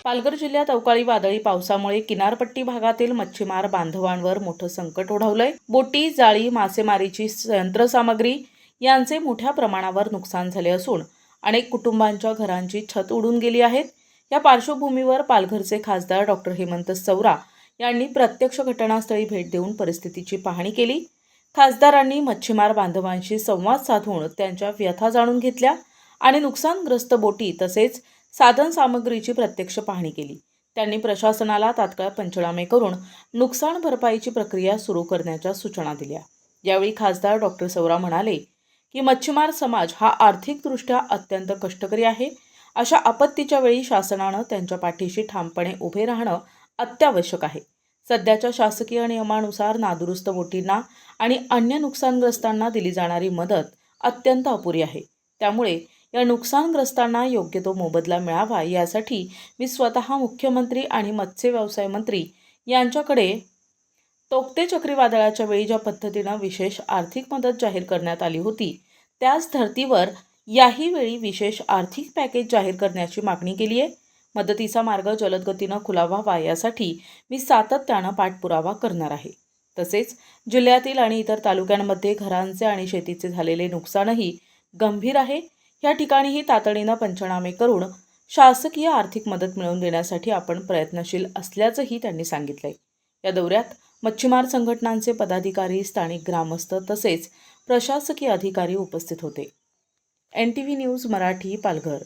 पालघर जिल्ह्यात अवकाळी वादळी पावसामुळे किनारपट्टी भागातील मच्छीमार बांधवांवर मोठं संकट ओढवलंय। बोटी, जाळी, मासेमारीची यंत्रसामग्री यांचे मोठ्या प्रमाणावर नुकसान झाले असून अनेक कुटुंबांच्या घरांची छत उडून गेली आहेत। या पार्श्वभूमीवर पालघरचे खासदार डॉक्टर हेमंत सवरा यांनी प्रत्यक्ष घटनास्थळी भेट देऊन परिस्थितीची पाहणी केली। खासदारांनी मच्छीमार बांधवांशी संवाद साधून त्यांच्या व्यथा जाणून घेतल्या आणि नुकसानग्रस्त बोटी तसेच साधन सामग्रीची प्रत्यक्ष पाहणी केली। त्यांनी प्रशासनाला तात्काळ पंचनामे करून नुकसान भरपाईची प्रक्रिया सुरू करण्याच्या सूचना दिल्या। यावेळी खासदार डॉक्टर सवरा म्हणाले की मच्छीमार समाज हा आर्थिकदृष्ट्या अत्यंत कष्टकरी आहे। अशा आपत्तीच्या वेळी शासनाने त्यांच्या पाठीशी ठामपणे उभे राहणं अत्यावश्यक आहे। सध्याच्या शासकीय नियमानुसार नादुरुस्त बोटींना आणि अन्य नुकसानग्रस्तांना दिली जाणारी मदत अत्यंत अपुरी आहे। त्यामुळे या नुकसानग्रस्तांना योग्य तो मोबदला मिळावा यासाठी मी स्वतः मुख्यमंत्री आणि मत्स्य व्यवसाय मंत्री यांच्याकडे तोक्ते चक्रीवादळाच्या वेळी ज्या पद्धतीने विशेष आर्थिक मदत जाहीर करण्यात आली होती त्याच धर्तीवर याही वेळी विशेष आर्थिक पॅकेज जाहीर करण्याची मागणी केली आहे। मदतीचा मार्ग जलद गतीने खुला व्हावा यासाठी मी सातत्याने पाठपुरावा करणार आहे। तसेच जिल्ह्यातील आणि इतर तालुक्यांमध्ये घरांचे आणि शेतीचे झालेले नुकसानही गंभीर आहे। या ठिकाणीही तातडीने पंचनामे करून शासकीय आर्थिक मदत मिळवून देण्यासाठी आपण प्रयत्नशील असल्याचंही त्यांनी सांगितलंय। या दौऱ्यात मच्छीमार संघटनांचे पदाधिकारी, स्थानिक ग्रामस्थ तसेच प्रशासकीय अधिकारी उपस्थित होते। NTV news Marathi, Palghar.